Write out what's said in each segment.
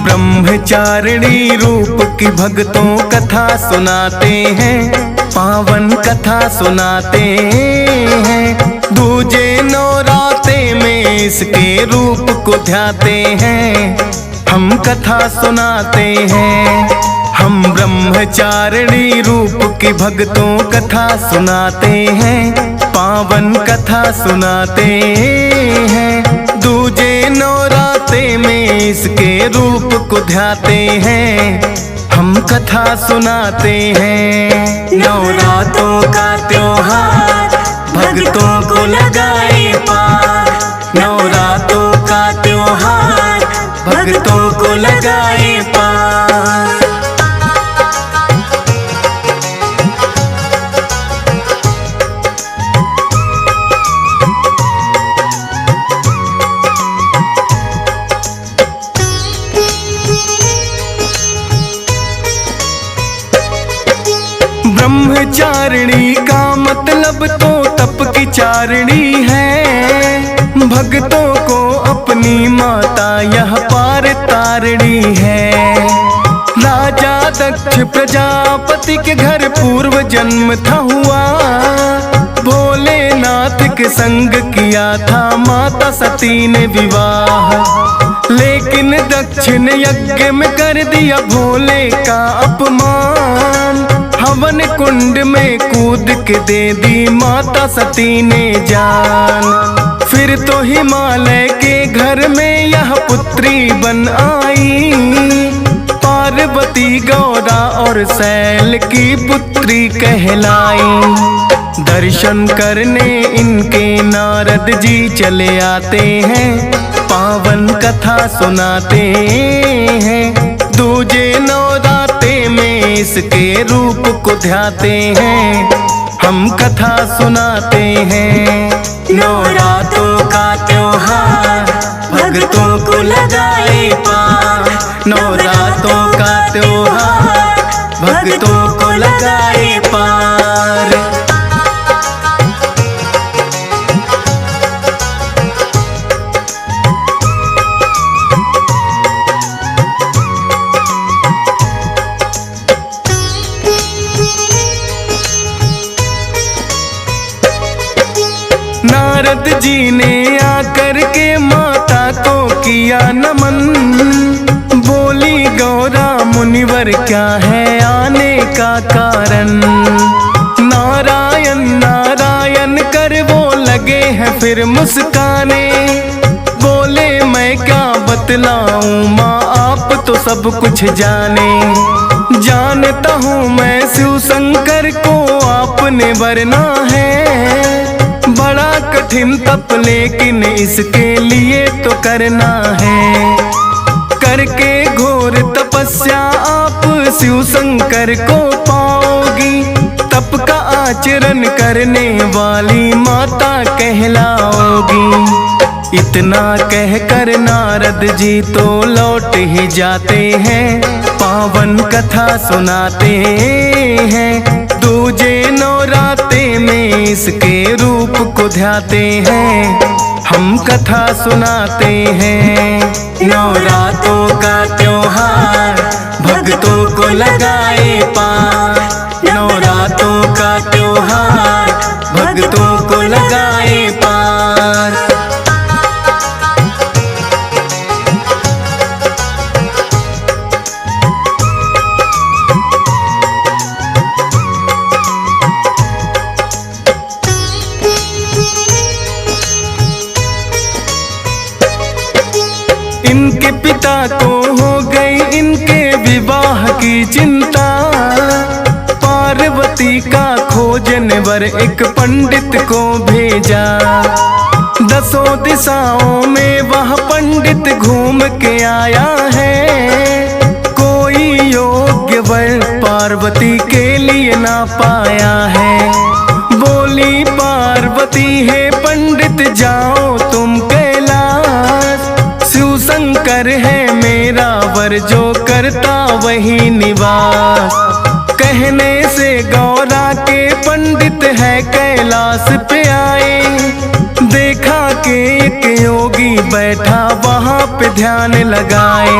ब्रह्मचारिणी रूप की भक्तों कथा सुनाते हैं, पावन कथा सुनाते हैं। दूजे नौराते में इसके रूप को ध्याते हैं, हम कथा सुनाते हैं। हम ब्रह्मचारिणी रूप की भक्तों कथा सुनाते हैं, पावन कथा सुनाते हैं। दूजे नौराते में इसके रूप को ध्याते हैं, हम कथा सुनाते हैं। नवरात्रों का त्योहार भक्तों को लगाए पार, नवरात्रों का त्योहार भक्तों को लगाए पार। ब्रह्मचारिणी का मतलब तो तप की चारिणी है, भक्तों को अपनी माता यह पार तारिणी है। राजा दक्ष प्रजापति के घर पूर्व जन्म था हुआ, भोलेनाथ के संग किया था माता सती ने विवाह। लेकिन दक्ष ने यज्ञ में कर दिया भोले का अपमान, हवन कुंड में कूद के दे दी माता सती ने जान। फिर तो हिमालय के घर में यह पुत्री बन आई, पार्वती गौरा और शैल की पुत्री कहलाई। दर्शन करने इनके नारद जी चले आते हैं, पावन कथा सुनाते हैं। दूजे नवराते में इसके रूप को ध्याते हैं, हम कथा सुनाते हैं। नवरात्रों का त्योहार भक्तों को लगाए पार, नवरात्रों का त्योहार भक्तों को लगाए पार। नारद जी ने आकर के माता को किया नमन, बोली गौरा मुनिवर क्या है आने का कारण। नारायण नारायण कर वो लगे हैं फिर मुस्काने, बोले मैं क्या बतलाऊं माँ आप तो सब कुछ जाने। जानता हूँ मैं शिव शंकर को आपने वरना है, बड़ा कठिन तप लेकिन इसके लिए तो करना है। करके घोर तपस्या आप शिव शंकर को पाओगी, तप का आचरण करने वाली माता कहलाओगी। इतना कहकर नारद जी तो लौट ही जाते हैं, पावन कथा सुनाते हैं। दूजे नवराते में इसके रूप को ध्याते हैं, हम कथा सुनाते हैं। नवरात्रों का त्योहार भक्तों को लगाए पार, नवरात्रों का त्योहार भक्तों को लगाए पार। इनके पिता को हो गई इनके विवाह की चिंता, पार्वती का खोजने वर एक पंडित को भेजा। 10 दिशाओं में वह पंडित घूम के आया है, कोई योग्य वर पार्वती के लिए ना पाया है। बोली पार्वती है पंडित जाओ तुम कैलाश, शिव शंकर है मेरा वर जो करता वही निवास। कहने से गौरा के पंडित है कैलाश पे आए, देखा कि एक योगी बैठा वहाँ पे ध्यान लगाए।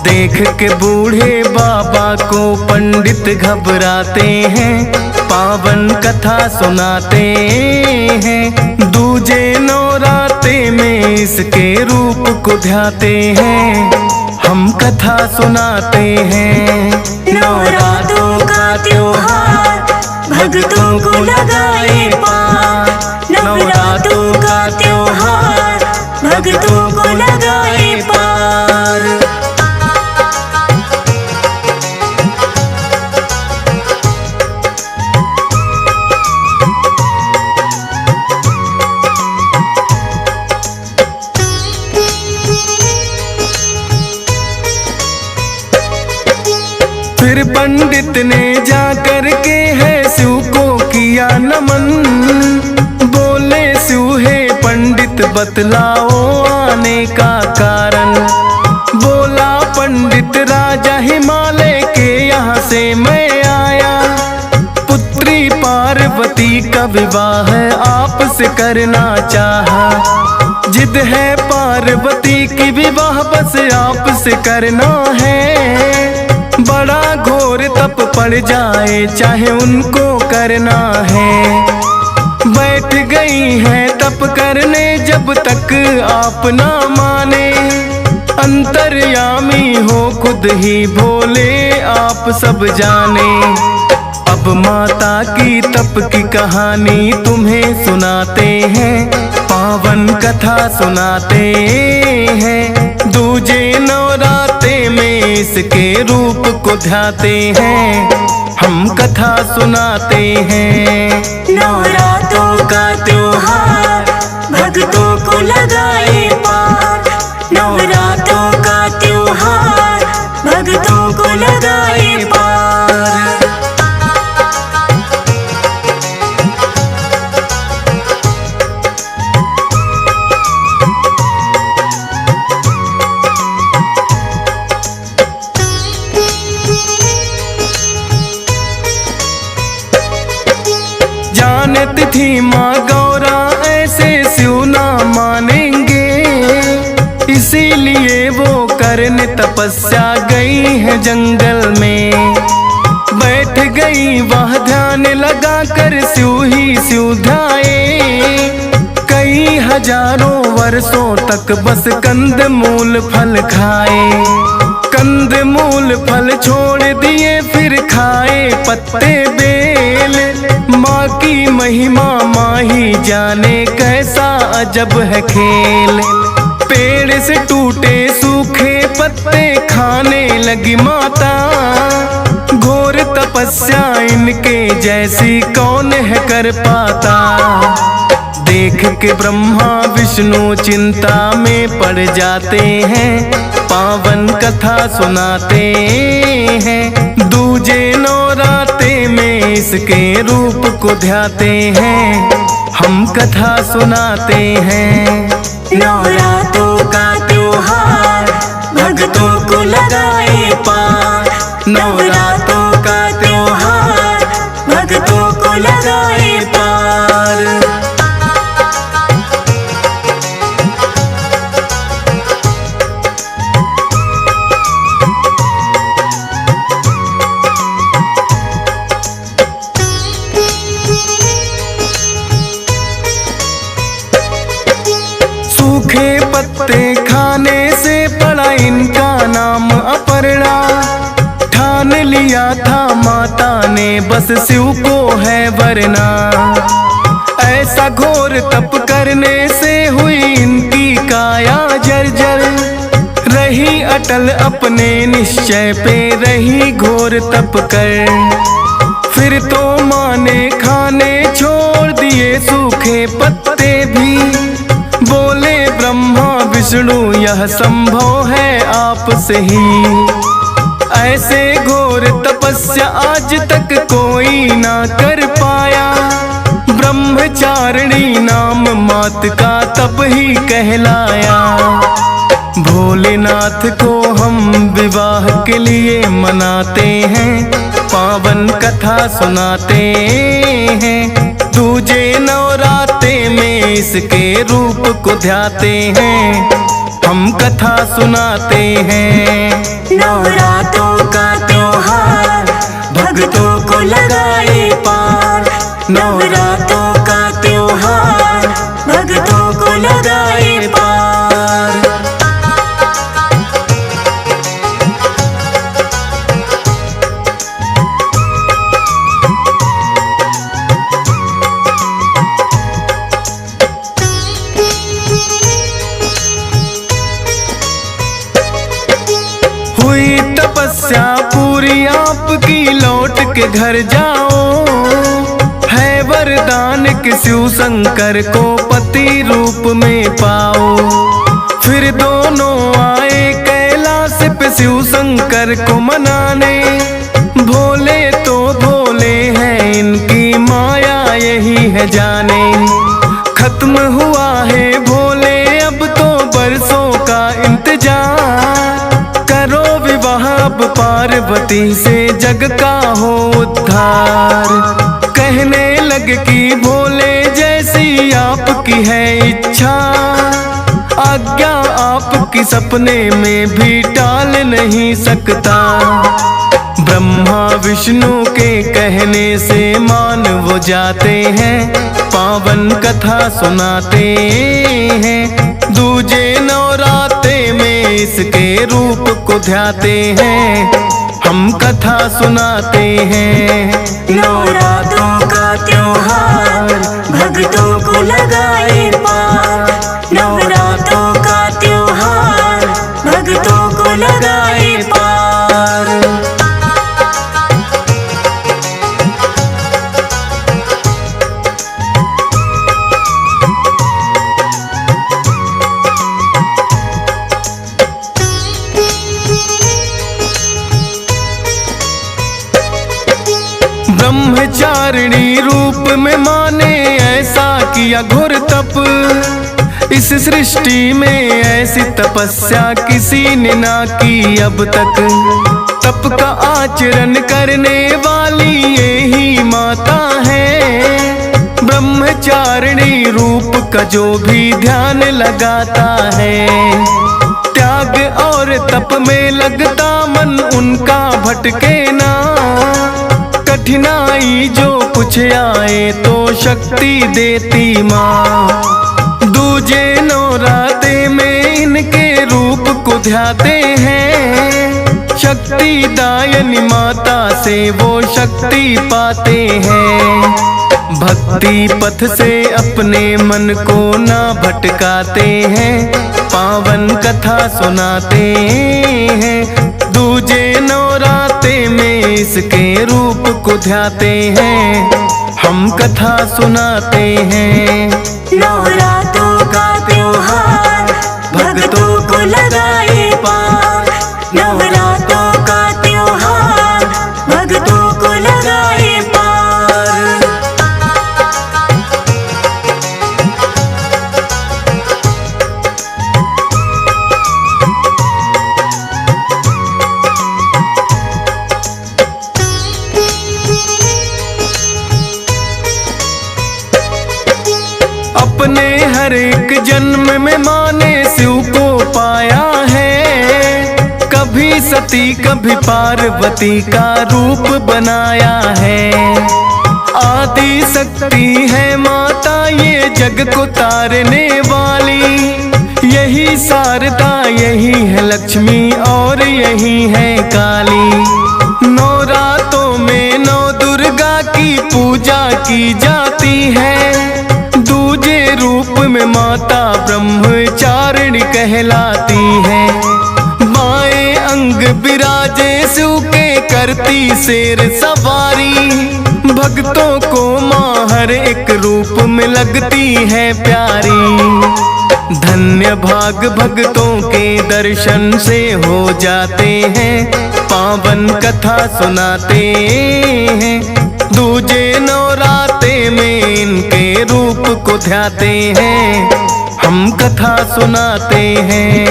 देख के बूढ़े बाबा को पंडित घबराते हैं, पावन कथा सुनाते हैं। दूजे नवराते में इसके रूप को ध्याते हैं, हम कथा सुनाते हैं। नवरात्रों का त्योहार भक्तों को लगाए पार, नवरात्रों का त्योहार भक्तों को लगाए पार। फिर पंडित ने जा कर के है शिव को किया नमन, बोले शिव हे पंडित बतलाओ आने का कारण। बोला पंडित राजा हिमालय के यहाँ से मैं आया, पुत्री पार्वती का विवाह आपसे करना चाहा। जिद है पार्वती की विवाह बस आपसे करना है, बड़ा घोर तप पड़ जाए चाहे उनको करना है। बैठ गई है तप करने जब तक आप ना माने, अंतर्यामी हो खुद ही भोले आप सब जाने। अब माता की तप की कहानी तुम्हें सुनाते हैं, पावन कथा सुनाते हैं। दूजे नवराते में इसके रूप को ध्याते हैं, हम कथा सुनाते हैं। नवरात्रों का त्योहार भक्तों को लगाए पार, नवरात्रों का त्योहार भक्तों को लगाए पार। जानत थी माँ गौरा ऐसे शिव ना मानेंगे, इसीलिए वो करने तपस्या गई है जंगल में। बैठ गई वह ध्यान लगा कर शिव ही शिव ध्याए, कई हजारों वर्षों तक बस कंद मूल फल खाए। कंद मूल फल छोड़ दिए फिर खाए पत्ते बेल, माँ की महिमा माँ ही जाने कैसा अजब है खेल। पेड़ से टूटे सूखे पत्ते खाने लगी माता, घोर तपस्या इनके जैसी कौन है कर पाता। देख के ब्रह्मा विष्णु चिंता में पड़ जाते हैं, पावन कथा सुनाते हैं। दूजे नवराते में इसके रूप को ध्याते हैं, हम कथा सुनाते हैं। नवरात्रों का त्योहार भक्तों को लगाए पार, नवरात्रों का त्योहार भक्तों को लगाए पार। सूखे पत्ते खाने से पड़ा इनका नाम अपर्णा। ठान लिया था माता ने बस शिव को है वरना, ऐसा घोर तप करने से हुई इनकी काया जर्जर। रही अटल अपने निश्चय पे रही घोर तप कर, फिर तो माँ ने खाने छोड़ दिए सूखे पत्ते भी। बोले ब्रह्मा विष्णु यह संभव है आपसे ही, ऐसे घोर तपस्या आज तक कोई ना कर पाया। ब्रह्मचारिणी नाम मात का तब ही कहलाया। भोलेनाथ को हम विवाह के लिए मनाते हैं, पावन कथा सुनाते हैं। दूजे नवराते में इसके रूप को ध्याते हैं, हम कथा सुनाते हैं। नवरात्रों का त्योहार भक्तों को लगाए पार। नवरात्रों का त्योहार भक्तों को लगाए पार। हुई तपस्या पूरी आपकी, लौट के घर जाओ। है वरदान कि शिव शंकर को पति रूप में पाओ। फिर दोनों आए कैलाश पे शिव शंकर को मनाने। भोले तो भोले हैं, इनकी माया यही है जाने। खत्म हुआ है भोले अब तो बरसों का इंतजार। करो विवाह अब पार्वती से, जग का हो उद्धार। कहने लग कि भोले जैसी आपकी है इच्छा। आज्ञा आपकी सपने में भी टाल नहीं सकता। ब्रह्मा विष्णु के कहने से मान वो जाते हैं। पावन कथा सुनाते हैं। दूजे नवरात्रे में इसके रूप को ध्याते हैं। हम कथा सुनाते हैं। नवरात्रों का त्योहार भक्तों को लगाए पार। नवरात्रों का त्योहार भक्तों को लगाए पार। ब्रह्मचारिणी रूप में माने ऐसा किया घोर तप। इस सृष्टि में ऐसी तपस्या किसी ने ना की अब तक। तप का आचरण करने वाली यही माता है। ब्रह्मचारिणी रूप का जो भी ध्यान लगाता है। त्याग और तप में लगता मन उनका भटके ना। कठिनाई जो कुछ आए तो शक्ति देती माँ। दूजे नवरात्रे में इनके रूप को ध्याते हैं। शक्ति दायनी माता से वो शक्ति पाते हैं। भक्ति पथ से अपने मन को ना भटकाते हैं। पावन कथा सुनाते हैं। दूजे नवरात्रे में इसके रूप को ध्याते हैं। हम कथा सुनाते हैं। नवरात्रों का त्योहार भक्तों को लगाए पार। नवरात्रों का त्योहार भक्तों को लगाए पार। अपने हर एक जन्म में माने शिव को पाया है। कभी सती कभी पार्वती का रूप बनाया है। आदि शक्ति है माता ये जग को तारने वाली। यही शारदा यही है लक्ष्मी और यही है काली। नवरात्रों में नौ दुर्गा की पूजा की जाती है। दूजे रूप में माता ब्रह्मचारिणी कहलाती है। बाएं अंग विराजे शिव के करती शेर सवारी। भक्तों को माँ हर एक रूप में लगती है प्यारी। धन्य भाग भक्तों के दर्शन से हो जाते हैं। पावन कथा सुनाते हैं। दूजे नवरात्रे में इनके रूप को ध्याते हैं। हम कथा सुनाते हैं।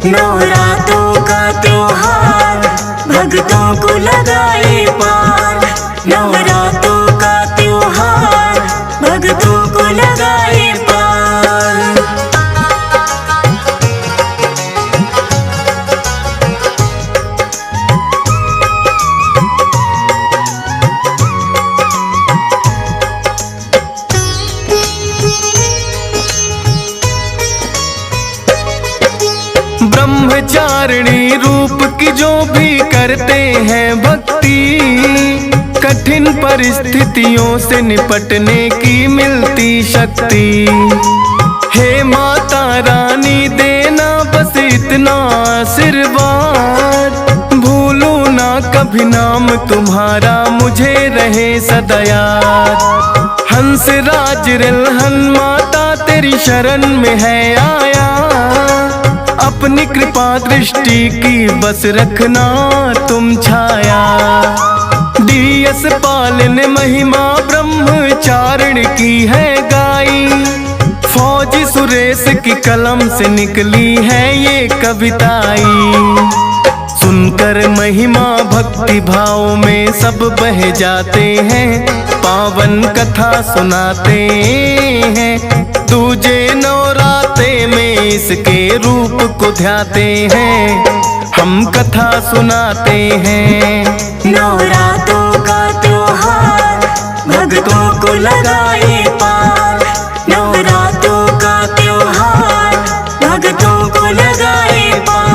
नवरात्रों का त्योहार भक्तों को लगाए पार। नवरात्रों का त्योहार भक्तों को लगाए पार। रूप की जो भी करते हैं भक्ति, कठिन परिस्थितियों से निपटने की मिलती शक्ति। हे माता रानी देना बस इतना आशीर्वाद, भूलूं ना कभी नाम तुम्हारा मुझे रहे सदा याद। हंस राज रिलहन माता तेरी शरण में है आया, अपनी कृपा दृष्टि की बस रखना तुम छाया। डीएस पाल ने महिमा ब्रह्मचारिणी की है गाई, फौजी सुरेश की कलम से निकली है ये कविताई। सुनकर महिमा भक्ति भाव में सब बह जाते हैं, पावन कथा सुनाते हैं। दूजे नवराते में इसके रूप को ध्याते हैं, हम कथा सुनाते हैं। नवरात्रों का त्योहार भक्तों को लगाए पार, नवरात्रों का त्योहार भक्तों को लगाए पार।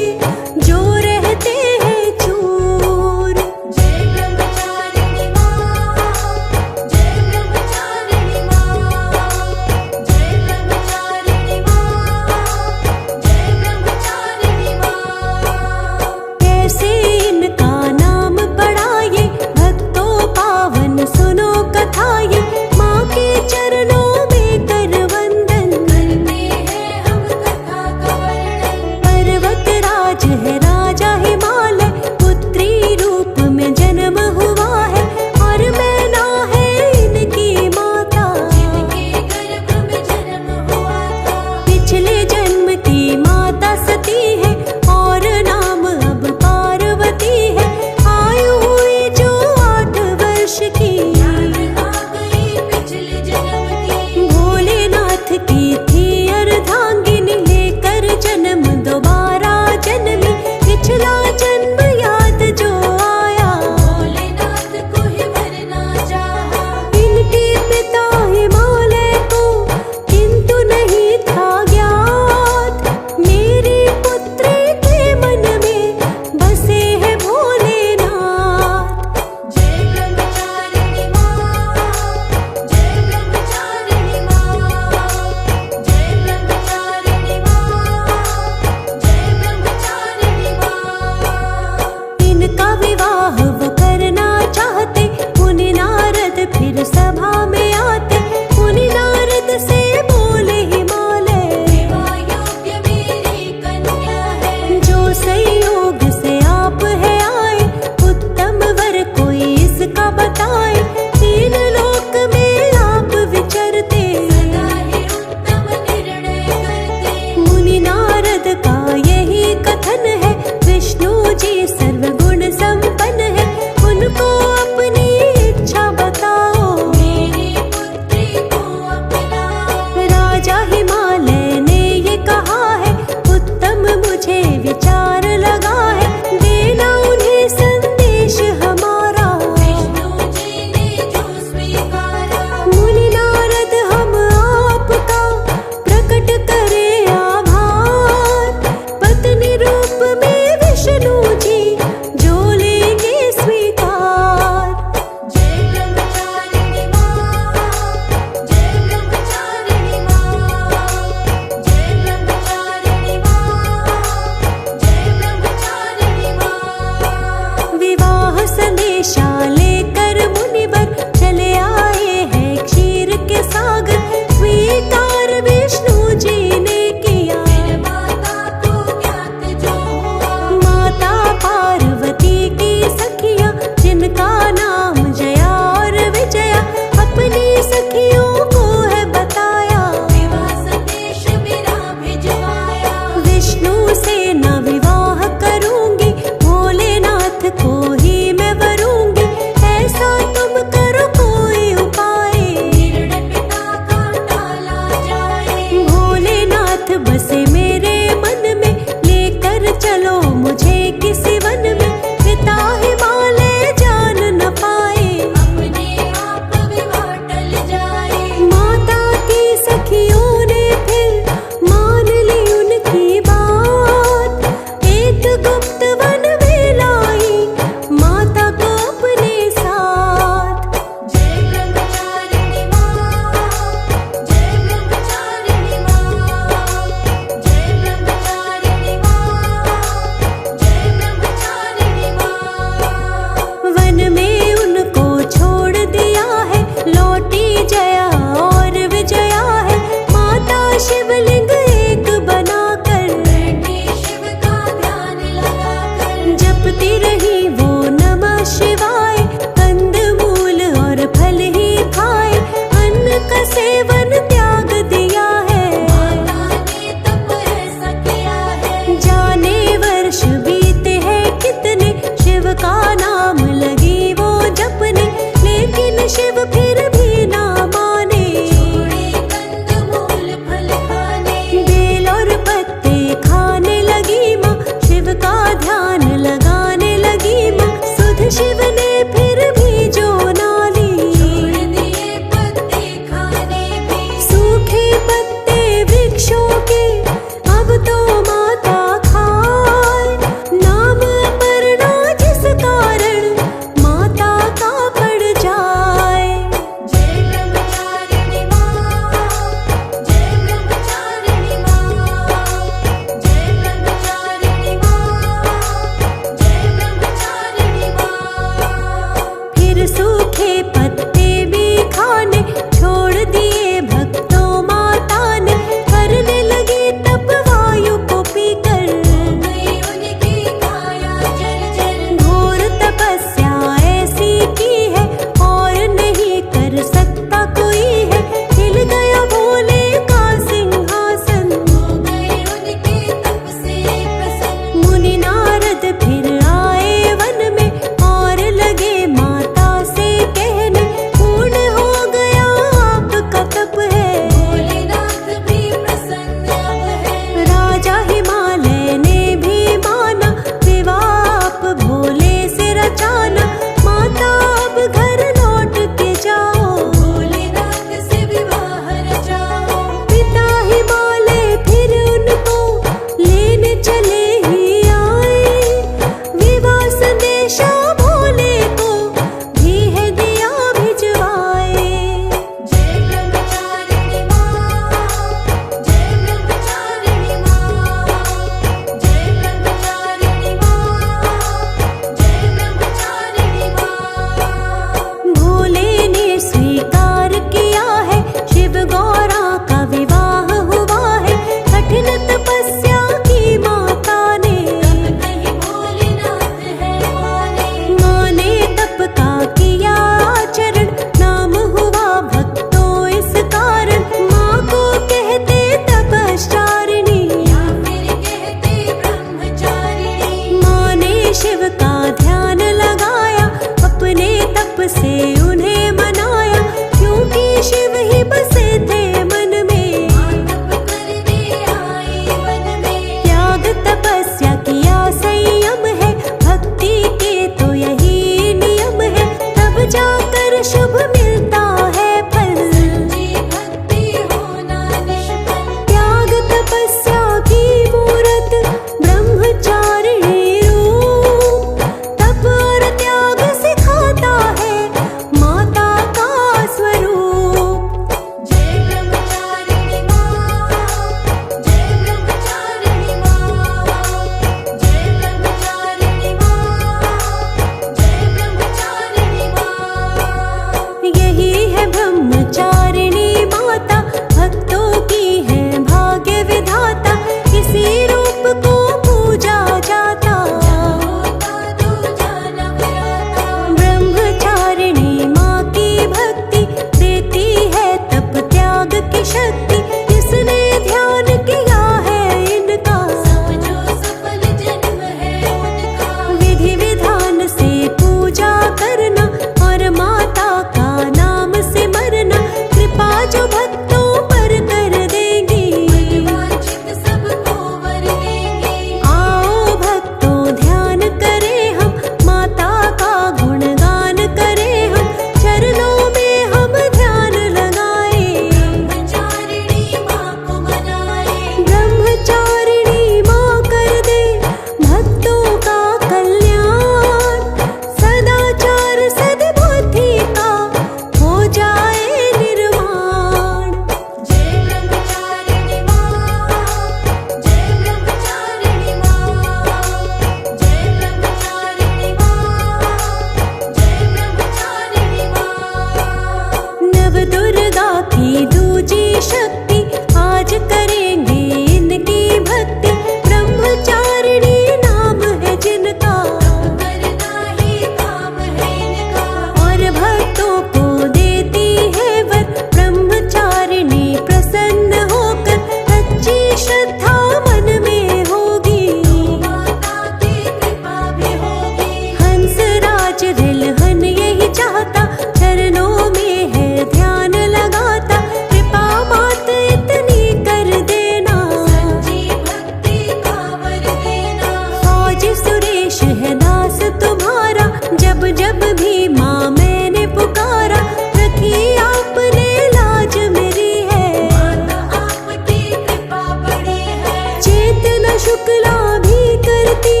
शुक्ला भी करती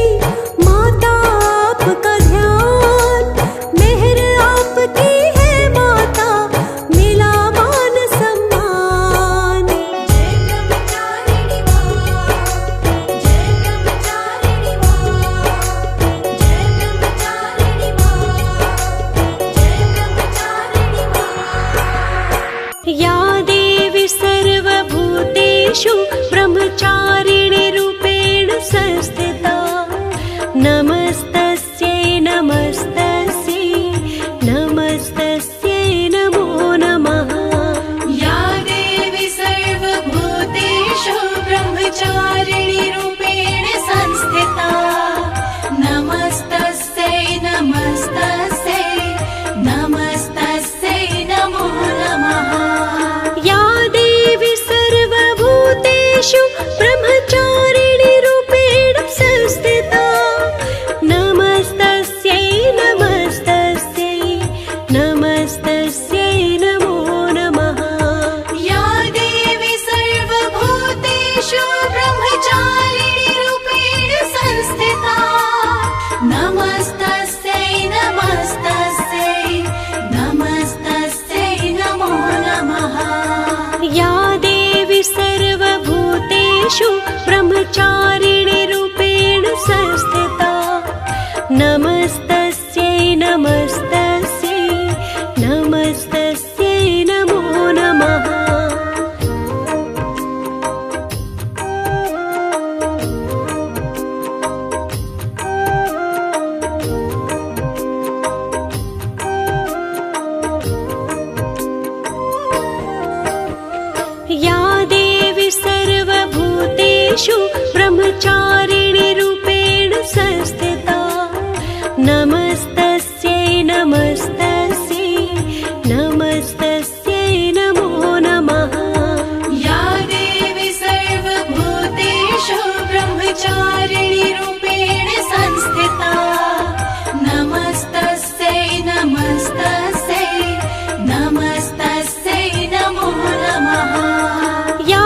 माता आपका ध्यान। मेहर आपकी है माता, मिला मान सम्मान। जय ब्रह्मचारिणी माँ, जय ब्रह्मचारिणी माँ, जय ब्रह्मचारिणी माँ, जय ब्रह्मचारिणी माँ। या देवी सर्वभूतेषु ब्रह्मचारिणी रूपेण संस्थिता, नमस्तस्यै नमस्तस्यै नमस्तस्यै नमो नमः। या देवी सर्वभूतेषु ब्रह्मचारिणी रूपेण संस्थिता, नमस्तस्यै नमस्तस्यै नमस्तस्यै नमो नमः। या देवी सर्वभूतेषु ब्रह्मचारिणी रूपेण संस्थिता, नमस्तस्यै नमस्तस्यै नमस्तस्यै नमो नमः। या देवी सर्वभूतेषु ब्रह्मचारिणी रूपेण संस्थिता, नमस्तस्यै नमस्तस्यै नमस्तस्यै नमो नमः। या देवी सर्वभूतेषु ब्रह्मचारिणी रूपेण संस्थिता, नमस्तस्यै नमस्तस्यै नमस्तस्यै नमो नमः। या देवी सर्वभूतेषु ब्रह्मचारिणी रूपेण संस्थिता, नमस्तस्यै नमस्तस्यै नमस्तस्यै नमो नमः। या देवी सर्वभूतेषु ब्रह्मचारिणी रूपेण संस्थिता, नमस्तस्यै नमस्तस्यै नमस्तस्यै नमो नमः। या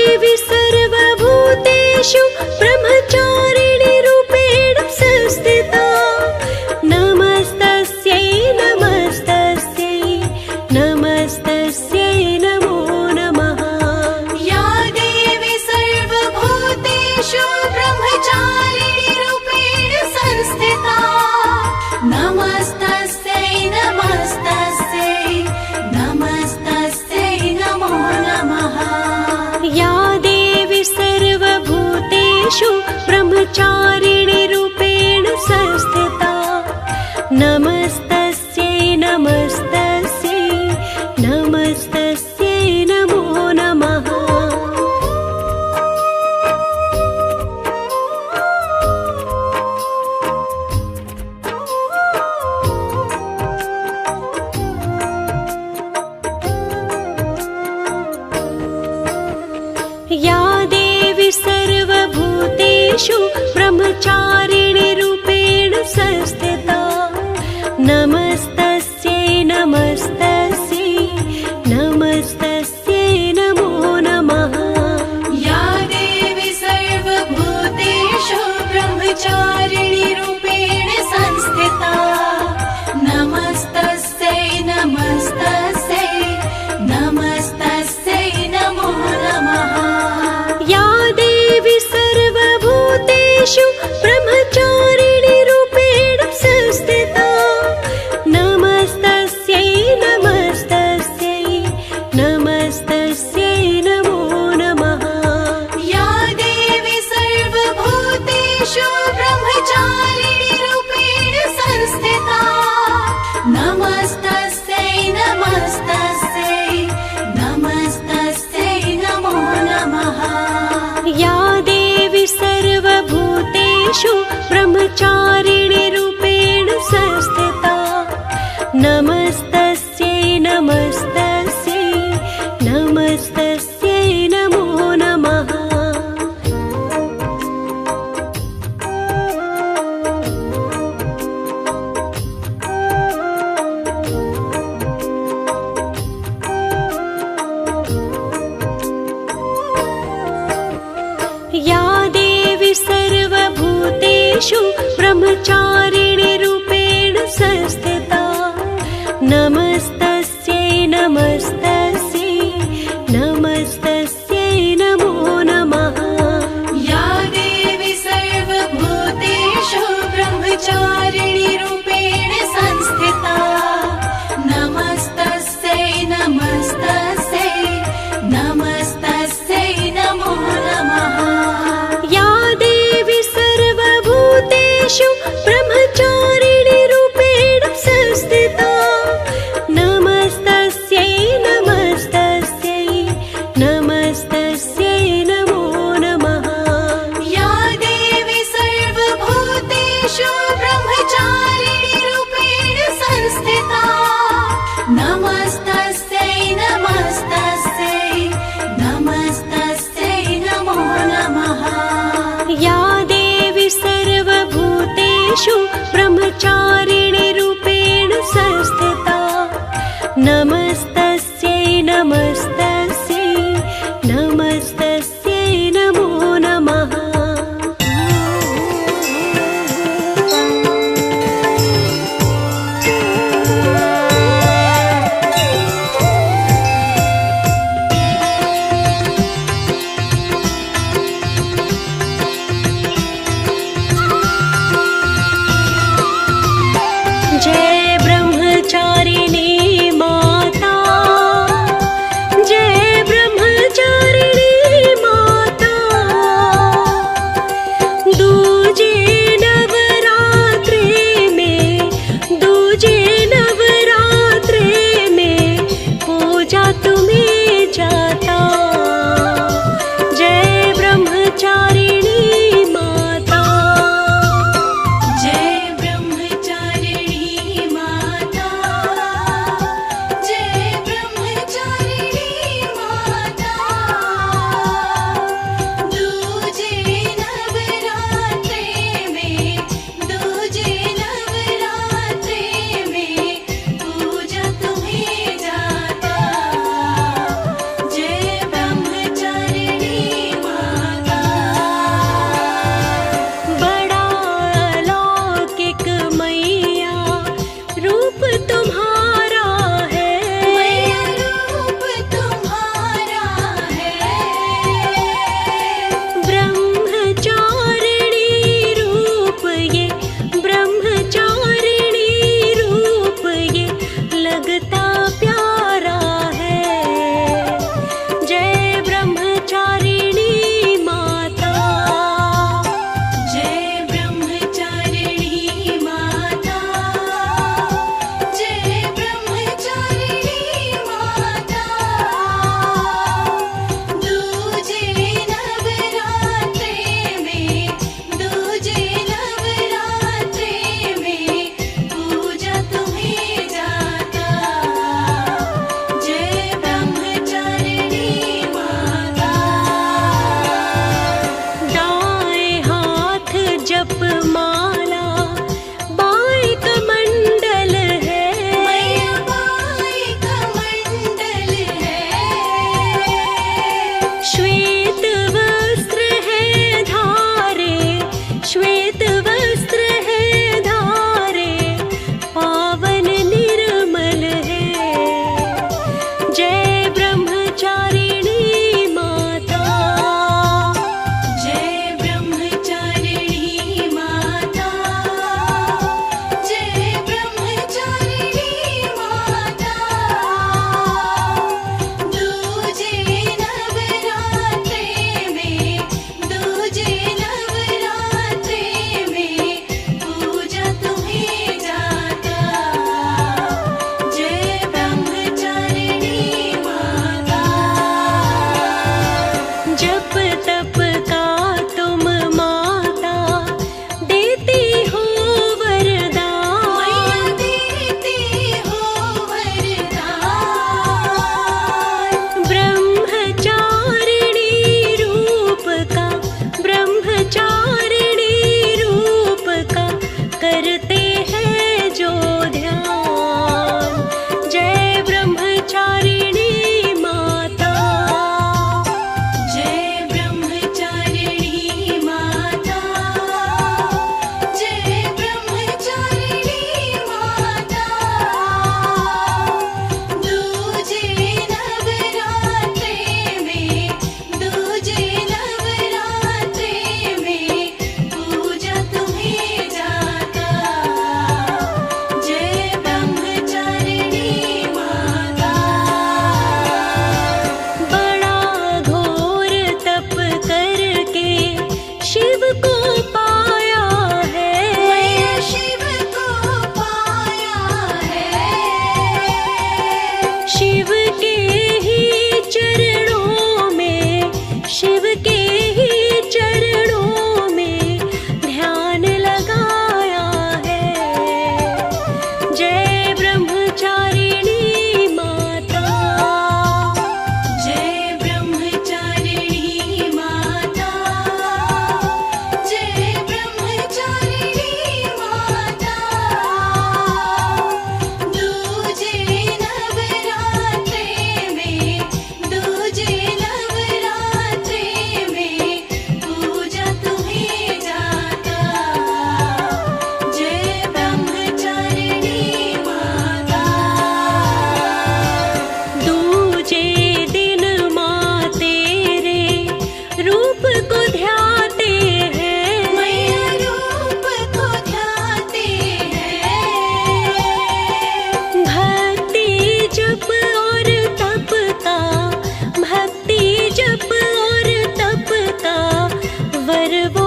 देवी सर्वभूतेषु ब्रह्मचारिणी रूपेण संस्थिता, नमस्तस्यै नमस्तस्यै नमस्तस्यै नमो नमः। या देवी सर्वभूतेषु ब्रह्मचारिणी रूपेण संस्थिता, नमस्तस्यै नमस्तस्यै नमस्तस्यै नमो नमः। या देवी सर्वभूतेषु ब्रह्मचारिणी रूपेण संस्थिता, नमस्तस्यै नमस्तस्यै नमस्तस्यै नमो नमः। या देवी सर्वभूतेषु ब्रह्मचारिणी रूपेण संस्थिता, नमस्तस्यै नमस्तस्यै नमस्तस्यै नमो नमः। या देवी सर्वभूतेषु ब्रह्मचारिणी रूपेण संस्थिता, नमस्तस्यै नमस्तस्यै नमस्तस्यै नमो नमः। या देवी सर्वभूतेषु ब्रह्मचारिणी रूपेण संस्थिता, नमस्तस्यै नमस्तस्यै नमस्तस्यै नमो नमः। या देवी सर्वभूतेषु ब्रह्मचारिणी रूपेण संस्थिता, नमस्तस्यै नमस्तस्यै नमस्तस्यै नमो नमः। या देवी सर्वभूतेषु ब्रह्मचारिणी रूपेण संस्थिता, नमस्तस्यै नमस्तस्यै नमस्तस्यै नमो नमः। या देवी सर्वभूतेषु ब्रह्मचारिणीरूपेण संस्थिता नमस्तस्यै नमस्तस्यै नमस्तस्यै नमो नमः या देवी सर्वभूतेषु ब्रह्मचारिणीरूपेण संस्थिता नमस्तस्यै नमस्तस्यै नमस्तस्यै नमो नमः या देवी सर्वभूतेषु ब्रह्मचारिणीरूपेण वर वो